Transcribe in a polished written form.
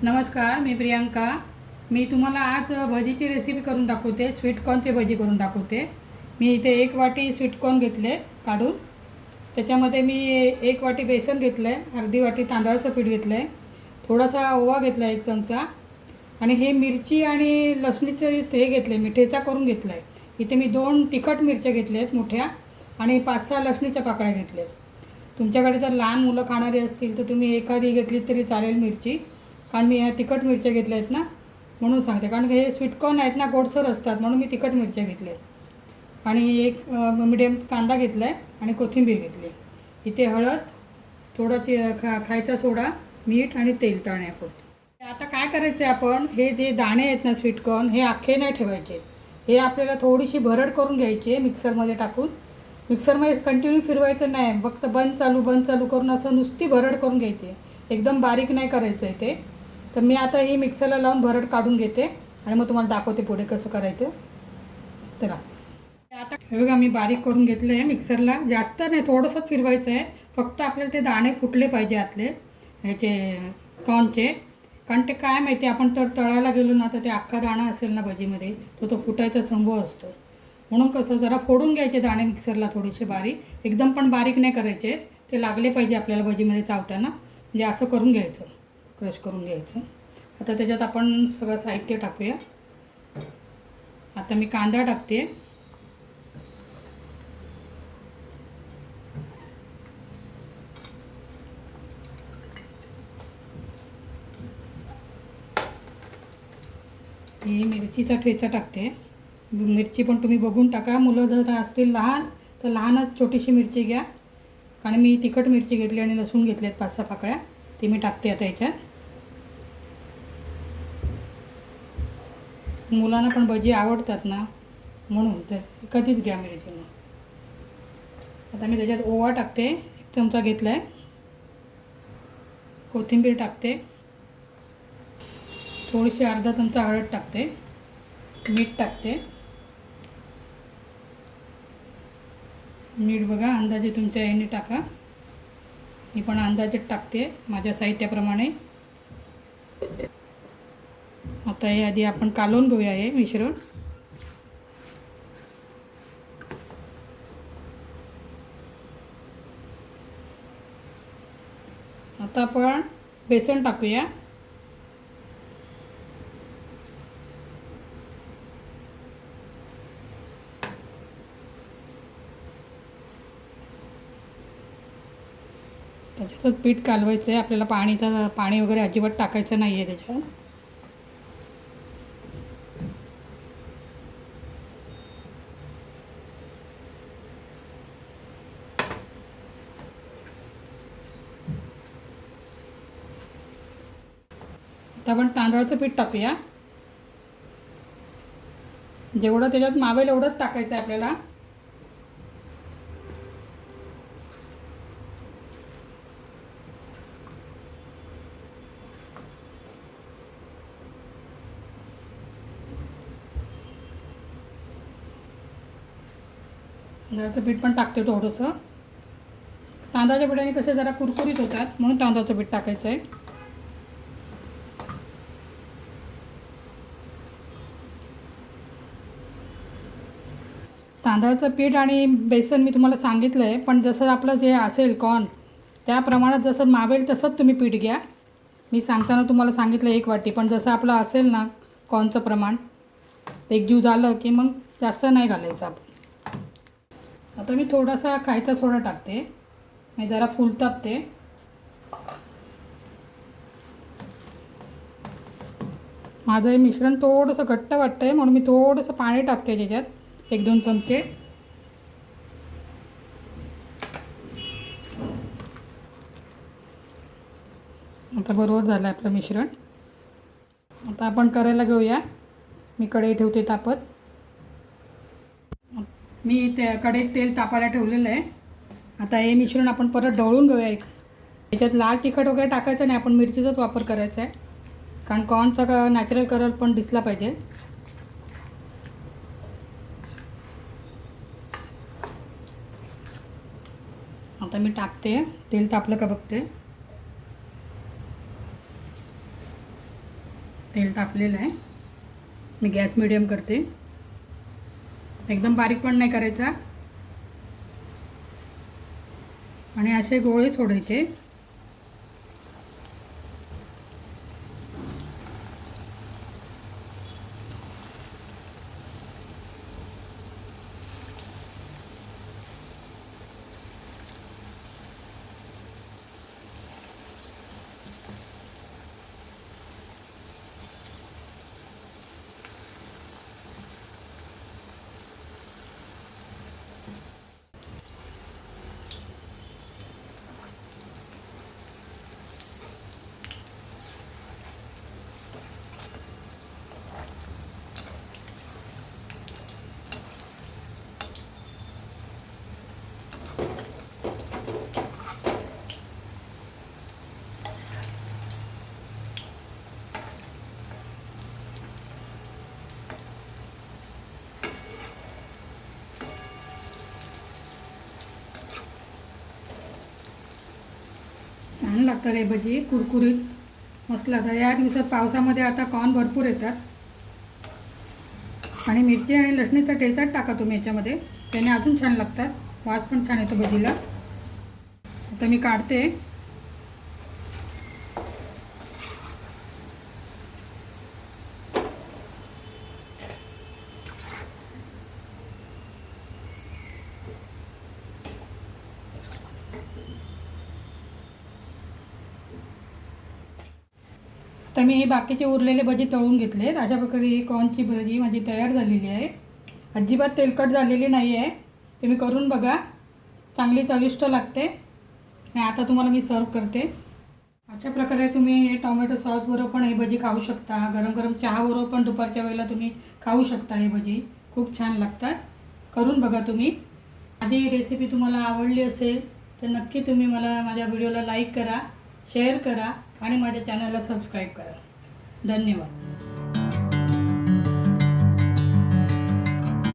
नमस्कार, मी प्रियांका. मी तुम्हाला आज भजीची रेसिपी करून दाखवते. स्वीटकॉर्नची भजी करून दाखवते. मी इथे 1 वाटी स्वीटकॉर्न घेतले काढून. त्याच्यामध्ये मी 1 वाटी बेसन घेतलं आहे, अर्धी वाटी तांदळाचं पीठ घेतलं आहे, थोडासा ओवा घेतला आहे 1 चमचा, आणि हे मिरची आणि लसणीचं हे घेतले, मी ठेचा करून घेतला आहे. इथे मी 2 तिखट मिरच्या घेतल्या आहेत मोठ्या, आणि 5-6 लसणीच्या पाकळ्या घेतल्या. तुमच्याकडे जर लहान मुलं खाणारी असतील तर तुम्ही एखादी घेतली तरी चालेल मिरची, कारण मी ह्या तिखट मिरच्या घेतल्या आहेत ना, म्हणून सांगते. कारण हे स्वीटकॉर्न आहेत ना, गोडसर असतात, म्हणून मी तिखट मिरच्या घेतल्या. आणि एक मिडियम कांदा घेतला आहे आणि कोथिंबीर घेतली. इथे हळद, थोडाची खायचा सोडा, मीठ आणि तेल तळण्यापुरते. आता काय करायचं आहे, आपण हे जे दाणे आहेत ना स्वीटकॉर्न, हे अख्खे नाही ठेवायचे. हे आपल्याला थोडीशी भरड करून घ्यायची आहे मिक्सरमध्ये टाकून. मिक्सरमध्ये कंटिन्यू फिरवायचं नाही, फक्त बंद चालू करून असं नुसती भरड करून घ्यायची आहे. एकदम बारीक नाही करायचं आहे ते. तर मी आता ही मिक्सरला लावून भरड काढून घेते आणि मग तुम्हाला दाखवते पुढे कसं करायचं. तर आता हे बघा, मी बारीक करून घेतलं आहे मिक्सरला. जास्त नाही, थोडंसंच फिरवायचं आहे. फक्त आपल्याला ते दाणे फुटले पाहिजे आतले ह्याचे कॉर्नचे. कारण ते काय माहिती, आपण तळायला गेलो ना तर ते अख्खा दाणा असेल ना भजीमध्ये, तो फुटायचा संभव असतो. म्हणून कसं जरा फोडून घ्यायचे दाणे मिक्सरला थोडेसे बारीक, एकदम पण बारीक नाही करायचे. ते लागले पाहिजे आपल्याला भजीमध्ये चावताना, म्हणजे असं करून घ्यायचं, क्रश करून घ्यायचं. आता त्याच्यात आपण सगळं साहित्य टाकूया. आता मी कांदा टाकते. ही मिरचीचा ठेचा टाकते. मिरची पण तुम्ही बघून टाका. मुलं जर असतील लहान तर लहानच छोटीशी मिरची घ्या. आणि मी तिखट मिरची घेतली आणि लसूण घेतलेत 5-6 पाकळ्या, ती मी टाकते आता याच्यात. मुलांना पण भजी आवडतात ना, म्हणून तर कधीच घ्या मिरची. आता मी त्याच्यात ओवा टाकते, 1 चमचा घेतला आहे. कोथिंबीर टाकते, थोडीशी अर्धा चमचा हळद टाकते, मीठ टाकते. मीठ बघा अंदाजे तुमच्या याने टाका, मी पण अंदाजेच टाकते माझ्या साहित्याप्रमाणे. आता हे आधी आपण कालवून घेऊया हे मिश्रण. आता आपण बेसन टाकूया. त्याच्यातच पीठ कालवायचं आहे आपल्याला. पाणी वगैरे अजिबात टाकायचं नाही आहे त्याच्यात. आता आपण तांदळाचं पीठ टाकूया. जेवढं त्याच्यात मावेल एवढंच टाकायचं आहे आपल्याला. तांदळाचं पीठ पण टाकते थोडंसं. तांदळाच्या पिठाने कसे जरा कुरकुरीत होतात, म्हणून तांदळाचं पीठ टाकायचं आहे. तांदळाचं पीठ आणि बेसन मी तुम्हाला सांगितलं आहे, पण जसं आपलं जे असेल कॉर्न त्या प्रमाणात जसं मावेल तसंच तुम्ही पीठ घ्या. मी सांगताना तुम्हाला सांगितलं 1 वाटी, पण जसं आपलं असेल ना कॉर्नचं प्रमाण, एकजीव झालं की मग जास्त नाही घालायचं आपण. आता मी थोडासा खायचा सोडा टाकते, मी जरा फुलतात ते. माझं हे मिश्रण थोडंसं घट्ट वाटतं आहे, म्हणून मी थोडंसं पाणी टाकते त्याच्यात, 1-2 चमचे. आता बरोबर झालं आपलं मिश्रण. आता आपण करायला घेऊया. मी कढई ठेवते तापत. मी त्या कढईत तेल तापायला ठेवलेलं आहे. आता हे मिश्रण आपण परत ढवळून घेऊया. याच्यात लाल तिखट वगैरे टाकायचं नाही, आपण मिरचीचाच वापर करायचा आहे, कारण कॉर्नचा नॅचरल कलर पण दिसला पाहिजे. आता मी टाकते. तेल तापलं का बघते. तेल तापलेलं आहे. मी गॅस मिडियम करते. एकदम बारीक पण नाही करायचा आणि असे गोळे सोडायचे. छान लागतात हे भजी, कुरकुरीत मस्त लागतात. या दिवसात पावसामध्ये आता कॉर्न भरपूर येतात. आणि मिरची आणि लसणीचा ठेचा टाका तुम्ही याच्यामध्ये, त्याने अजून छान लागतात. वास पण छान येतो भजीला. आता मी काढते. आता मी हे बाकीचे उरलेले भजी तळून घेतलेत. अशा प्रकारे ही कॉर्नची भजी माझी तयार झालेली आहे. अजिबात तेलकट झालेली नाही आहे. तुम्ही करून बघा, चांगली चविष्ट लागते. आणि आता तुम्हाला मी सर्व करते. अशा प्रकारे तुम्ही हे टोमॅटो सॉसबरोबर पण हे भजी खाऊ शकता. गरम गरम चहाबरोबर पण दुपारच्या वेळेला तुम्ही खाऊ शकता. हे भजी खूप छान लागतात. करून बघा तुम्ही. माझी ही रेसिपी तुम्हाला आवडली असेल तर नक्की तुम्ही मला माझ्या व्हिडिओला लाईक करा, शेअर करा आणि माझ्या चॅनलला सबस्क्राईब करा. धन्यवाद.